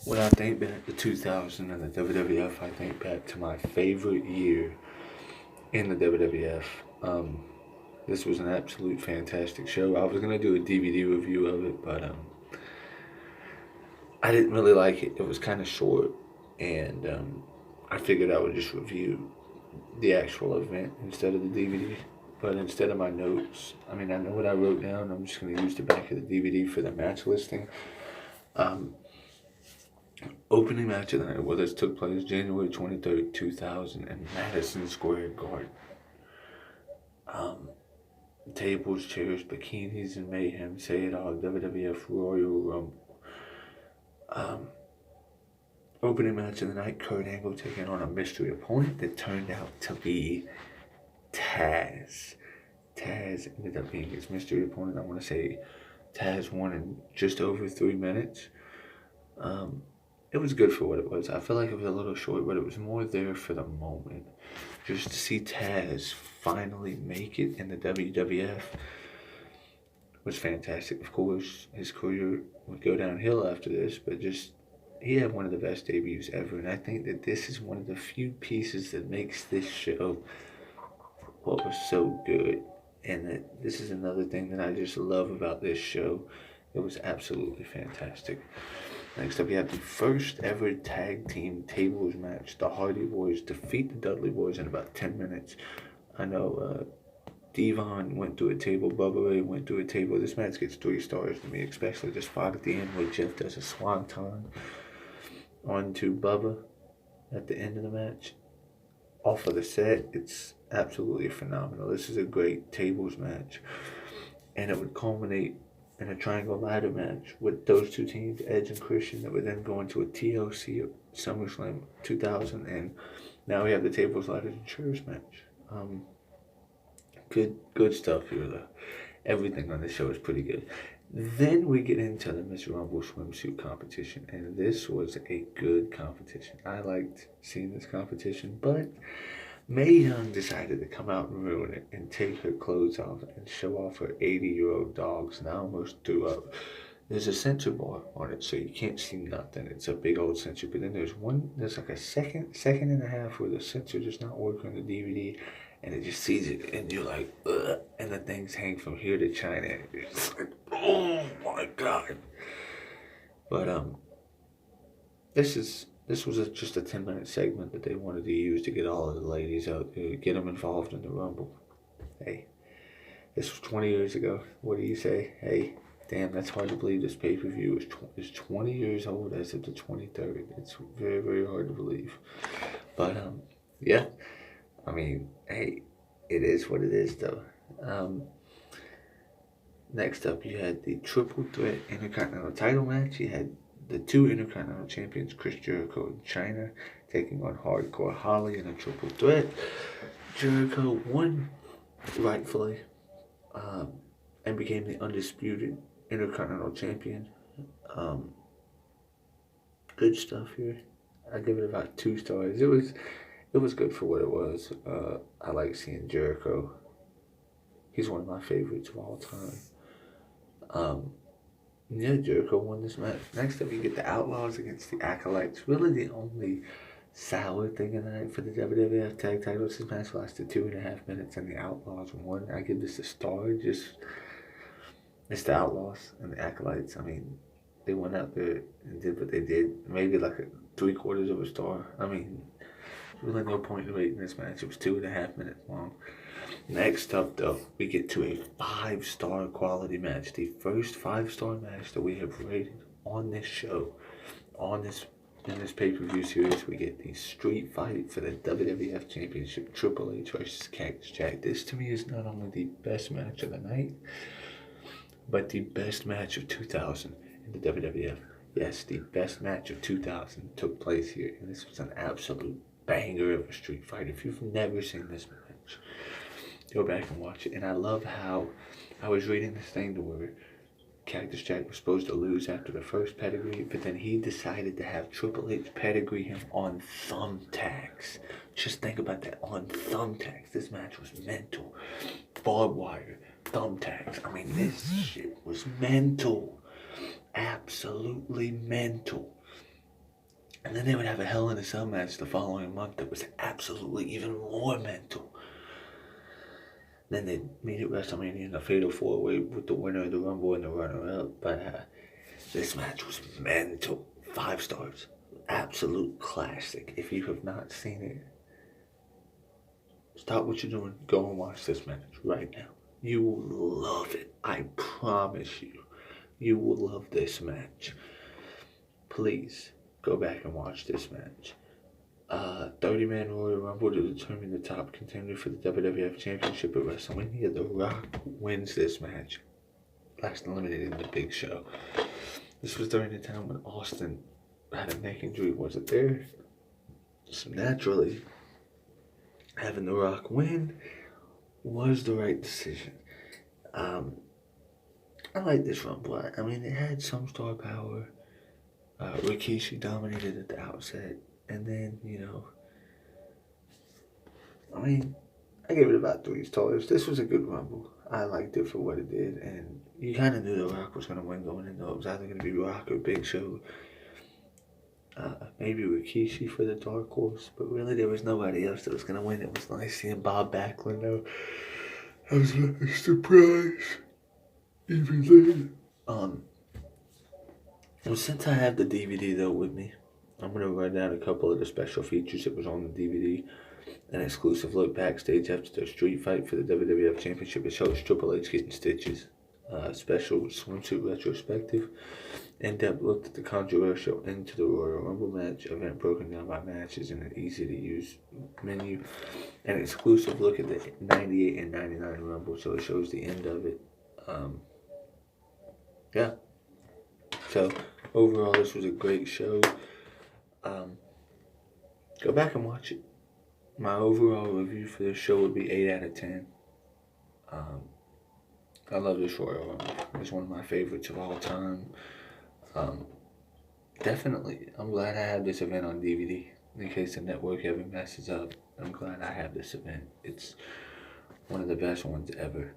When I think back to 2000 and the WWF, I think back to my favorite year in the WWF. This was an absolute fantastic show. I was gonna do a DVD review of it, but I didn't really like it. It was kind of short, and I figured I would just review the actual event instead of the DVD. But instead of my notes, I mean, I know what I wrote down. I'm just gonna use the back of the DVD for the match listing. Um, Opening match of the night. Well, this took place January 23rd, 2000, in Madison Square Garden. Tables, chairs, bikinis, and mayhem. Say it all. WWF Royal Rumble. Opening match of the night. Kurt Angle taking on a mystery opponent that turned out to be Taz. Taz ended up being his mystery opponent. I want to say Taz won in just over 3 minutes. It was good for what it was. I feel like it was a little short, but it was more there for the moment. Just to see Taz finally make it in the WWF was fantastic. Of course, his career would go downhill after this, but just he had one of the best debuts ever, and I think that this is one of the few pieces that makes this show what was so good. And that this is another thing that I just love about this show. It was absolutely fantastic. Next up, you have the first ever tag team tables match. The Hardy Boys defeat the Dudley Boys in about 10 minutes. I know Devon went through a table, Bubba Ray went through a table. This match gets 3 stars to me, especially the spot at the end where Jeff does a swanton onto Bubba at the end of the match. Off of the set, it's absolutely phenomenal. This is a great tables match, and it would culminate in a triangle ladder match with those two teams, Edge and Christian, that would then go into a TLC at SummerSlam 2000, and now we have the tables, ladders, and chairs match. Good stuff here, though. Everything on the show is pretty good. Then we get into the Miss Rumble swimsuit competition, and this was a good competition. I liked seeing this competition, but Mae Young decided to come out and ruin it and take her clothes off and show off her 80-year-old dogs, and I almost threw up. There's a censor bar on it, so you can't see nothing. It's a big old censor, but then there's like a second and a half where the censor does not work on the DVD, and it just sees it, and you're like, ugh, and the things hang from here to China, and you're just like, oh my God. But this was just a 10-minute segment that they wanted to use to get all of the ladies out there, get them involved in the Rumble. Hey, this was 20 years ago. What do you say? Hey, damn, that's hard to believe. This pay-per-view is 20 years old as of the 23rd. It's very, very hard to believe. But, yeah, I mean, hey, it is what it is, though. Next up, you had the Triple Threat Intercontinental title match. You had the 2 Intercontinental Champions, Chris Jericho and Chyna, taking on Hardcore Holly in a triple threat. Jericho won rightfully and became the undisputed Intercontinental Champion. Good stuff here. I give it about 2 stars. It was good for what it was. I like seeing Jericho. He's one of my favorites of all time. Yeah, Jericho won this match. Next up, you get the Outlaws against the Acolytes. Really the only sour thing in the night for the WWF Tag titles. This match lasted 2.5 minutes, and the Outlaws won. I give this a star. Just, it's the Outlaws and the Acolytes. I mean, they went out there and did what they did. Maybe like a 3/4 of a star. I mean, there's really no point in rating this match. It was 2.5 minutes long. Next up, though, we get to a 5-star quality match. The first 5-star match that we have rated on this show, in this pay-per-view series. We get the street fight for the WWF Championship, Triple H versus Cactus Jack. This, to me, is not only the best match of the night, but the best match of 2000 in the WWF. Yes, the best match of 2000 took place here, and this was an absolute banger of a street fight. If you've never seen this match, go back and watch it. And I love how I was reading this thing to where Cactus Jack was supposed to lose after the first pedigree, but then he decided to have Triple H pedigree him on thumbtacks. Just think about that, on thumbtacks. This match was mental. Barbed wire, thumbtacks. I mean, this shit was mental. Absolutely mental. And then they would have a Hell in a Cell match the following month that was absolutely even more mental. Then they made it WrestleMania in a Fatal 4-Way with the winner of the Rumble and the runner-up. But this match was mental. 5 stars. Absolute classic. If you have not seen it, stop what you're doing. Go and watch this match right now. You will love it. I promise you. You will love this match. Please go back and watch this match. 30-man Royal Rumble to determine the top contender for the WWF Championship at WrestleMania. The Rock wins this match. Last eliminated in the Big Show. This was during the time when Austin had a neck injury, wasn't there? So naturally, having The Rock win was the right decision. I like this Rumble. I mean, it had some star power. Rikishi dominated at the outset. And then, I mean, I gave it about 3 stars. This was a good Rumble. I liked it for what it did. And you kind of knew The Rock was going to win going in, though. It was either going to be Rock or Big Show. Maybe Rikishi for the dark horse. But really, there was nobody else that was going to win. It was nice seeing Bob Backlund, though. I was a surprise. Even then. Well, since I have the DVD, though, with me, I'm going to run down a couple of the special features that was on the DVD. An exclusive look backstage after their street fight for the WWF Championship. It shows Triple H getting stitches. Special swimsuit retrospective. In-depth look at the controversial Into the Royal Rumble match. Event broken down by matches in an easy-to-use menu. An exclusive look at the 98 and 99 Rumble. So it shows the end of it. Yeah. So, overall, this was a great show. Go back and watch it. My overall review for this show would be 8 out of 10. I love this Royal Rumble. It's one of my favorites of all time. Definitely, I'm glad I have this event on DVD. In case the network ever messes up, I'm glad I have this event. It's one of the best ones ever.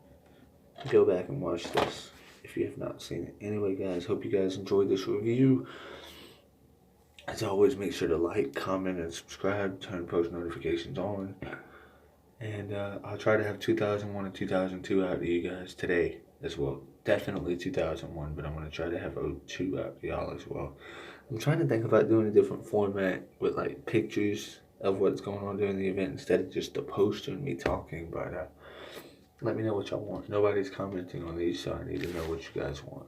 Go back and watch this if you have not seen it. Anyway, guys, hope you guys enjoyed this review. As always, make sure to like, comment, and subscribe. Turn post notifications on. And I'll try to have 2001 and 2002 out to you guys today as well. Definitely 2001, but I'm going to try to have 02 out to y'all as well. I'm trying to think about doing a different format with like pictures of what's going on during the event instead of just the poster and me talking. But let me know what y'all want. Nobody's commenting on these, so I need to know what you guys want.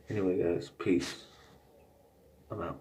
Anyway, guys, peace. I'm out.